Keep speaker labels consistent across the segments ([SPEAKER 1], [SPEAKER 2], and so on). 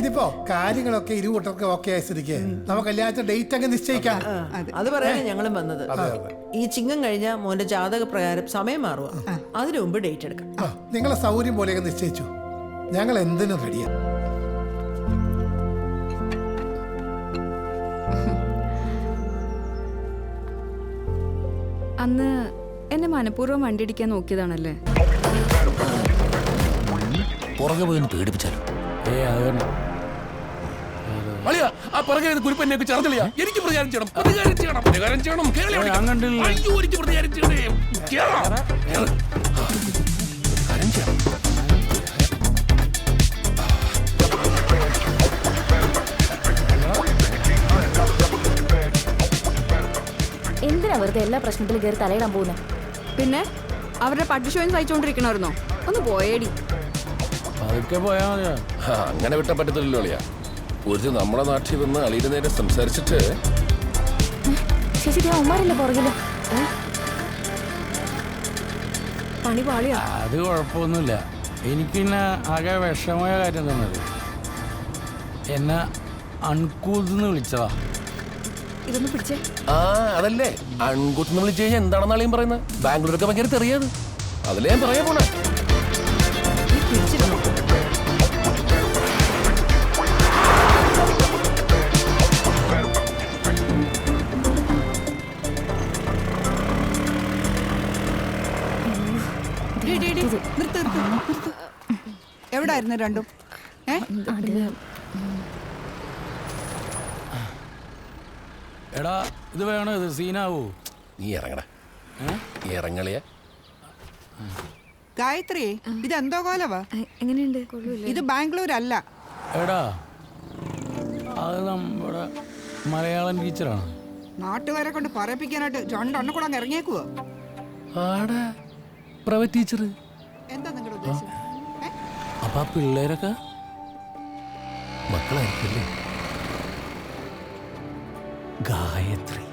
[SPEAKER 1] ഇതിപ്പോ കാര്യങ്ങളൊക്കെ ഇരുകൂട്ടർക്ക് ഓക്കെ ആയി സ്ഥിതിക്ക് നമുക്ക് കല്യാണത്തിന്റെ ഡേറ്റ് അങ്ങ് നിശ്ചയിക്കാം.
[SPEAKER 2] അത് പറയാനാണ് ഞങ്ങളും വന്നത്. ഈ ചിങ്ങം കഴിഞ്ഞ മോന്റെ ജാതക പ്രകാരം സമയം മാറുക, അതിനു മുമ്പ് ഡേറ്റ് എടുക്കാം.
[SPEAKER 1] നിങ്ങളെ സൗകര്യം പോലെയൊക്കെ നിശ്ചയിച്ചു, ഞങ്ങൾ എന്തിനും റെഡിയാ.
[SPEAKER 3] അന്ന് എന്നെ മനഃപൂർവ്വം വണ്ടി ഇടിക്കാൻ നോക്കിയതാണല്ലേ?
[SPEAKER 4] പുറകെ പോയി പേടിപ്പിച്ചാലോ? എനിക്ക് പ്രതികാരം ചെയ്യണം, പ്രതികാരം ചെയ്യണം, പ്രതികാരം ചെയ്യണം. അയ്യോ, എനിക്ക് പ്രതികാരം ചെയ്യണേ.
[SPEAKER 5] എന്തിനാ വെറുതെ എല്ലാ പ്രശ്നത്തിലും കയറി തലയിടാൻ പോകുന്നത്?
[SPEAKER 3] പിന്നെ അവരുടെ പട്ടിഷോയും സഹിച്ചോണ്ടിരിക്കണമായിരുന്നോ? ഒന്ന് പോയേടി.
[SPEAKER 4] അങ്ങനെ വിട്ടാ പറ്റത്തില്ലല്ലോ അളിയാ. ഒരു നമ്മുടെ നാട്ടിൽ വന്ന് അളിയുടെ നേരെ സംസാരിച്ചിട്ട്
[SPEAKER 5] ചേച്ചി ഉമ്മാരല്ലേ പുറകില്?
[SPEAKER 3] പണി പാളിയാ.
[SPEAKER 6] അത് കുഴപ്പമൊന്നുമില്ല. എനിക്ക് പിന്നെ ആകെ വിഷമമായ കാര്യം തന്നത് എന്നെ അൺകൂന്ന് വിളിച്ചതാ.
[SPEAKER 3] ഇതൊന്ന് പിടിച്ചേ.
[SPEAKER 4] അതല്ലേ അൺകൂത്ത് വിളിച്ചു കഴിഞ്ഞാൽ എന്താണെന്ന് അളിയും പറയുന്നത്? ബാംഗ്ലൂരൊക്കെ ഭയങ്കര തെറിயாது. അതിലേ ഞാൻ പറയാൻ പോണേ.
[SPEAKER 2] എവിടായിരുന്നു രണ്ടും?
[SPEAKER 6] എടാ ഇത് വേണോ? ഇത് സീനാവോ?
[SPEAKER 4] നീ ഇറങ്ങടാ, ഇറങ്ങളിയ.
[SPEAKER 2] ഗായത്രി, ഇതെന്തോ കോലവാ?
[SPEAKER 3] എങ്ങനെയുണ്ട്?
[SPEAKER 2] ഇത് ബാംഗ്ലൂരല്ല.
[SPEAKER 6] എടാ അത് നമ്മുടെ മലയാളം ടീച്ചറാണ്.
[SPEAKER 2] നാട്ടുകാരെ കൊണ്ട് പറയിപ്പിക്കാനായിട്ട് രണ്ടെണ്ണം കൂടെ അങ്ങ് ഇറങ്ങിയേക്കുവോ?
[SPEAKER 4] Private teacher.
[SPEAKER 2] എന്താ നിങ്ങളുടെ ഉദ്ദേശം?
[SPEAKER 6] അപ്പൊ ആ പിള്ളേരൊക്കെ
[SPEAKER 4] മക്കളായിരിക്കല്ലേ?
[SPEAKER 6] ഗായത്രി.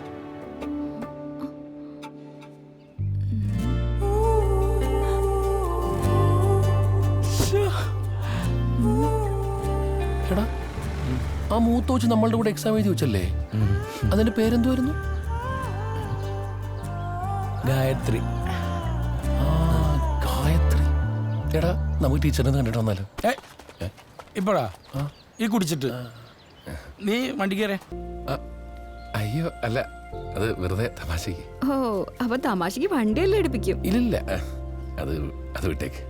[SPEAKER 4] എടാ, ആ മൂത്ത വെച്ച് നമ്മളുടെ കൂടെ എക്സാം എഴുതി വെച്ചല്ലേ? അതിന്റെ പേരെന്തുവായിരുന്നു?
[SPEAKER 6] ഗായത്രി.
[SPEAKER 4] ഗായത്രി. എടാ, നമുക്ക് ടീച്ചറിനെ കണ്ടിട്ട് വന്നാലോ?
[SPEAKER 6] ഇപ്പഴാ ഈ കുടിച്ചിട്ട് നീ വണ്ടി കയറേ?
[SPEAKER 4] അയ്യോ അല്ല, അത് വെറുതെ തമാശക്ക്.
[SPEAKER 3] ഓ, അപ്പൊ തമാശക്ക് വണ്ടിയല്ലേ എടുപ്പിക്കും?
[SPEAKER 4] ഇല്ല, അത് വിട്ടേക്ക്.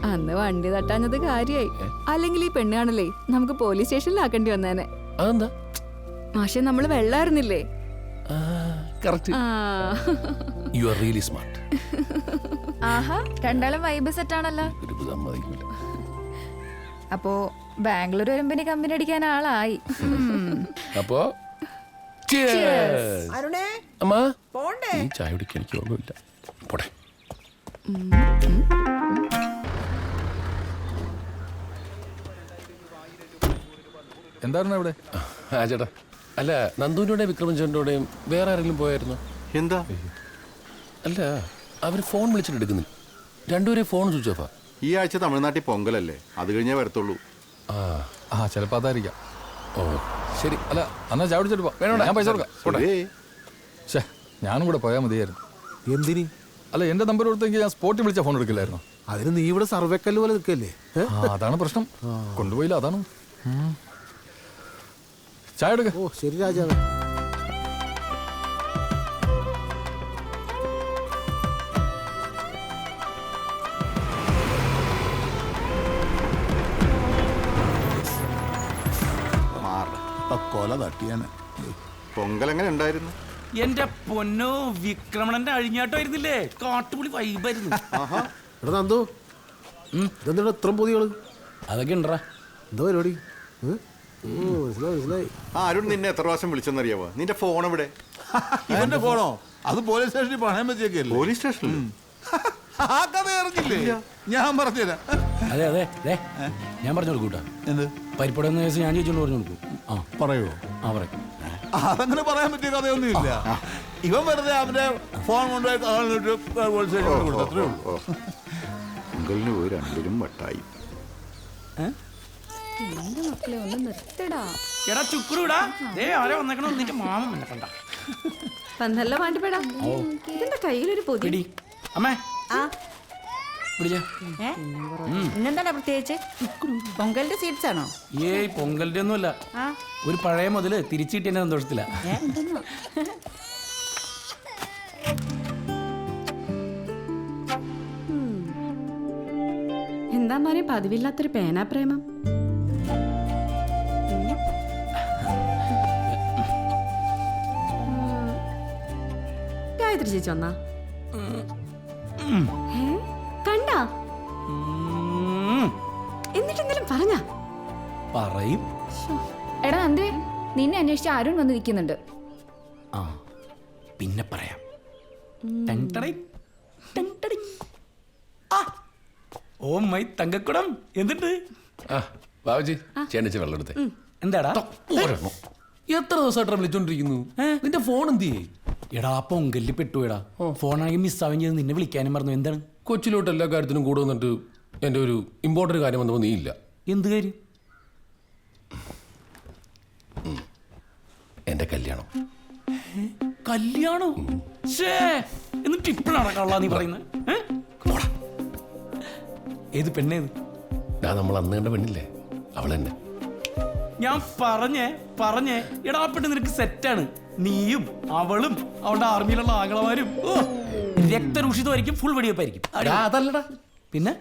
[SPEAKER 3] അന്ന് വണ്ടി തട്ടാഞ്ഞത് കാര്യായി. അല്ലെങ്കിൽ ഈ പെണ്ണ് കാണല്ലേ നമുക്ക് പോലീസ് സ്റ്റേഷനിലാക്കേണ്ടി വന്നേനെ.
[SPEAKER 4] അതെന്താ?
[SPEAKER 3] മാഷെ, നമ്മള് വെള്ളായിരുന്നില്ലേ?
[SPEAKER 4] You are really smart.
[SPEAKER 5] ആഹാ, രണ്ടാളും വൈബ് സെറ്റ് ആണല്ലോ. അപ്പോ ബാംഗ്ലൂർ വരുമ്പോ കമ്പനി അടിക്കാൻ ആളായി.
[SPEAKER 4] അപ്പോ
[SPEAKER 2] അരുണേ,
[SPEAKER 4] അമ്മാ,
[SPEAKER 2] പോണ്ടേ?
[SPEAKER 4] ഈ ചായ കുടിക്കാൻ എനിക്ക് ഓർമ്മയില്ല. പോട്ടെ.
[SPEAKER 7] എന്തായിരുന്നു അവിടെ?
[SPEAKER 4] ചേട്ടാ, അല്ല, നന്ദുവിൻ്റെയും വിക്രമചന്ദ്രൻ്റെയും വേറെ ആരെങ്കിലും പോയായിരുന്നോ?
[SPEAKER 7] എന്താ?
[SPEAKER 4] അല്ല, അവർ ഫോൺ വിളിച്ചിട്ട് എടുക്കുന്നില്ല. രണ്ടുപേരെ ഫോൺ സ്വിച്ച് ഓഫാ.
[SPEAKER 7] ഈ ആഴ്ച തമിഴ്നാട്ടിൽ പൊങ്കലല്ലേ, അത് കഴിഞ്ഞേ വരത്തുള്ളൂ. ചിലപ്പോ അതായിരിക്കാം.
[SPEAKER 4] ഓ ശരി.
[SPEAKER 7] അല്ല, എന്നാ ചായ കുടിച്ചിട്ട് പോ. വേണോ? ഞാൻ പൈസ കൊടുക്കാം. ഞാനും കൂടെ പോയാൽ മതിയായിരുന്നു.
[SPEAKER 8] എന്തിന്?
[SPEAKER 7] അല്ല, എന്റെ നമ്പർ കൊടുത്തെങ്കിൽ ഞാൻ സ്പോട്ടിൽ വിളിച്ച ഫോൺ എടുക്കില്ലായിരുന്നു.
[SPEAKER 8] അതിന് നീ ഇവിടെ സർവേക്കല്ല് പോലെ നിൽക്കല്ലേ?
[SPEAKER 7] അതാണ് പ്രശ്നം. കൊണ്ടുപോയില്ല, അതാണ്. ചായ എടുക്ക.
[SPEAKER 8] ഓ ശരി രാജാവേ.
[SPEAKER 7] കൊല തട്ടിയാണ്. പൊങ്കൽ എങ്ങനെ ഉണ്ടായിരുന്നു?
[SPEAKER 6] എന്റെ പൊന്നോ, വിക്രമണന്റെ അഴിഞ്ഞാട്ടമായിരുന്നില്ലേ? കാട്ടുപുളി വൈബായിരുന്നു.
[SPEAKER 8] എടാ നന്ദു, ഇതെന്താ ഇത്ര പൊതികള്?
[SPEAKER 6] അതൊക്കെ ഉണ്ടറാ.
[SPEAKER 8] എന്താ പരിപാടി? മനസ്സിലായി.
[SPEAKER 7] അരുൺ നിന്നെ എത്ര പ്രാവശ്യം വിളിച്ചെന്നറിയാവോ? നിന്റെ ഫോൺ എവിടെ?
[SPEAKER 9] എന്റെ ഫോണോ? അത് പോലീസ് സ്റ്റേഷനിൽ പണയം വെച്ചേക്കല്ലേ?
[SPEAKER 7] പോലീസ് സ്റ്റേഷനിൽ?
[SPEAKER 9] ആ കഥ അറിഞ്ഞില്ലേ? ഞാൻ പറഞ്ഞുതരാം.
[SPEAKER 6] അതെ അതെ, ഞാൻ പറഞ്ഞു കൊടുക്കൂട്ടാ.
[SPEAKER 9] എന്ത്
[SPEAKER 6] പരിപ്പടന്ന കേസ് ഞാൻ ചോദിച്ചോണ്ട് പറഞ്ഞു കൊടുക്കും.
[SPEAKER 9] പറയോ?
[SPEAKER 6] പറയും.
[SPEAKER 9] അതങ്ങനെ പറയാൻ പറ്റിയ കഥയൊന്നുമില്ല. ഇവൻ വെറുതെ അവന്റെ ഫോൺ കൊണ്ടുപോയി പോലീസ് സ്റ്റേഷനിൽ കൊടുത്തു, അത്രേ ഉള്ളൂ.
[SPEAKER 7] പൊങ്കലിന് പോയി രണ്ടിലും വട്ടായി.
[SPEAKER 3] മക്കളെ ഒന്ന് നിർത്തടാ.
[SPEAKER 6] എടാ ചുക്രൂടാ ദേ ആരെ വന്നേക്കണോ നിന്റെ മാമൻ എന്നെ കണ്ട
[SPEAKER 3] വന്നല്ലോ പാണ്ടിപ്പേടാ. ഇതിന്റെ കയ്യിലൊരു പൊതി.
[SPEAKER 6] പിടി അമ്മേ പിടിച്ചാ.
[SPEAKER 2] ഇന്നെന്താ പ്രത്യേകിച്ച് പൊങ്കലിന്റെ സീഡ്സ് ആണോ?
[SPEAKER 6] ഏയ് പൊങ്കലിന്റെ ഒന്നുമല്ല, ഒരു പഴയ മുതല് തിരിച്ചിട്ടെ സന്തോഷത്തില.
[SPEAKER 3] എന്താ മോനെ പതിവില്ലാത്തൊരു പേനാ പ്രേമം? ഗായത്രി ചേച്ചി വന്നാ കണ്ടാ? എന്നിട്ട് എന്തെങ്കിലും പറഞ്ഞാ?
[SPEAKER 6] പറയും.
[SPEAKER 5] എടാ നന്ദേ, നിന്നെ അന്വേഷിച്ച് അരുൺ വന്ന് നിൽക്കുന്നുണ്ട്.
[SPEAKER 6] ആ പിന്നെ പറയാം. ടങ് ടടൈ, ടങ് ടടൈ. ആ, ഓ മൈ തങ്കക്കുടം എന്നിട്ട്
[SPEAKER 4] ആ ബാബുജി ചേണിച്ച് വെള്ളം എടുത്തേ.
[SPEAKER 6] എന്താടാ
[SPEAKER 4] ഒരെണ്ണം. എത്ര ദിവസമായിട്ട് വിളിച്ചോണ്ടിരിക്കുന്നു? നിന്റെ ഫോൺ എന്ത് ചെയ്യേ?
[SPEAKER 6] എടാ പൊങ്കലിൽ പെട്ടുപോയടാ. ഫോണാണെങ്കിൽ മിസ്സാവുകയും ചെയ്ത് നിന്നെ വിളിക്കാനും പറഞ്ഞു. എന്താണ്?
[SPEAKER 4] കൊച്ചിലോട്ട് എല്ലാ കാര്യത്തിനും കൂടെ വന്നിട്ട് എൻ്റെ ഒരു ഇമ്പോർട്ടൻ്റ് കാര്യം വന്നപ്പോൾ നീ ഇല്ല.
[SPEAKER 6] എന്ത് കാര്യം?
[SPEAKER 4] എൻ്റെ കല്യാണം.
[SPEAKER 6] കല്യാണം? എന്നിട്ട് ഇപ്പോഴാണ് കള്ളാ നീ പറയുന്നത്? ഏത് പെണ്ണേത്?
[SPEAKER 4] നമ്മൾ അന്ന് കണ്ട പെണ്ണില്ലേ, അവളെന്നെ.
[SPEAKER 6] ഞാൻ പറഞ്ഞേ എടാ പെണ്ണ് നിനക്ക് സെറ്റാണ്. നീയും അവളും അവളുടെ ആർമിയിലുള്ള ആങ്ങളമാരും രക്തരൂഷിതമായിരിക്കും, ഫുൾ വെടിവെപ്പായിരിക്കും.
[SPEAKER 4] അതല്ലടാ.
[SPEAKER 6] പിന്നെ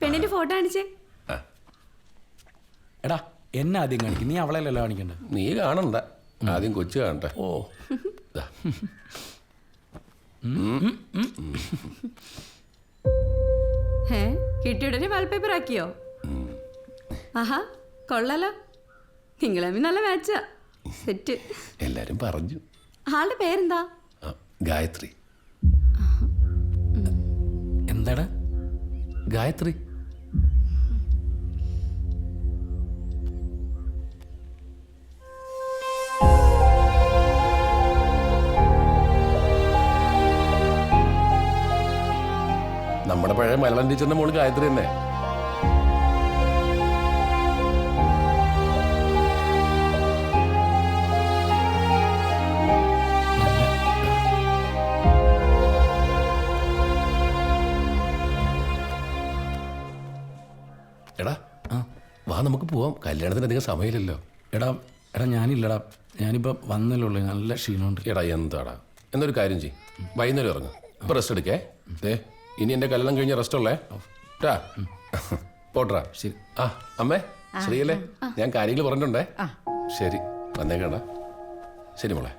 [SPEAKER 3] പെണ്ണിന്റെ ഫോട്ടോ കാണിച്ചേ.
[SPEAKER 6] എടാ എന്നെ ആദ്യം കാണിക്കും, നീ അവളെയല്ലോ കാണിക്കണ്ട.
[SPEAKER 4] നീ കാണണ്ട, ആദ്യം കൊച്ചു കാണട്ടെ.
[SPEAKER 6] ഓ
[SPEAKER 4] ദാ.
[SPEAKER 3] കിട്ടിയുടനെ വാൾപേപ്പർ ആക്കിയോ? ആഹാ കൊള്ളാലോ, നിങ്ങളെ നല്ല മാച്ചാ. സെറ്റ്.
[SPEAKER 4] എല്ലാരും പറഞ്ഞു.
[SPEAKER 3] ആളുടെ പേരെന്താ?
[SPEAKER 4] ഗായത്രി.
[SPEAKER 6] എന്താടാ?
[SPEAKER 4] ഗായത്രി. നമ്മുടെ പഴയ മലയാളം ടീച്ചറിന്റെ മോള് ഗായത്രി തന്നെ. എടാ വാ നമുക്ക് പോവാം, കല്യാണത്തിന് അധികം സമയമില്ലല്ലോ.
[SPEAKER 6] എടാ ഞാനില്ലടാ, ഞാനിപ്പോ വന്നല്ലോ, നല്ല ക്ഷീണമുണ്ട്.
[SPEAKER 4] എടാ എന്താടാ, എന്നൊരു കാര്യം ചെയ്യും, വൈകുന്നേരം ഇറങ്ങും. ഇപ്പൊ റെസ്റ്റ് എടുക്കേ. ദേ ഇനി എന്റെ കല്യാണം കഴിഞ്ഞ റെസ്റ്റ് ഉള്ളേ ട്ടാ. പോട്രാ.
[SPEAKER 6] ശരി.
[SPEAKER 4] ആ അമ്മേ ശ്രീയല്ലേ, ഞാൻ കാര്യങ്ങൾ പറഞ്ഞിട്ടുണ്ടേ. ശരി വന്നേക്കടാ. ശരി മോളെ.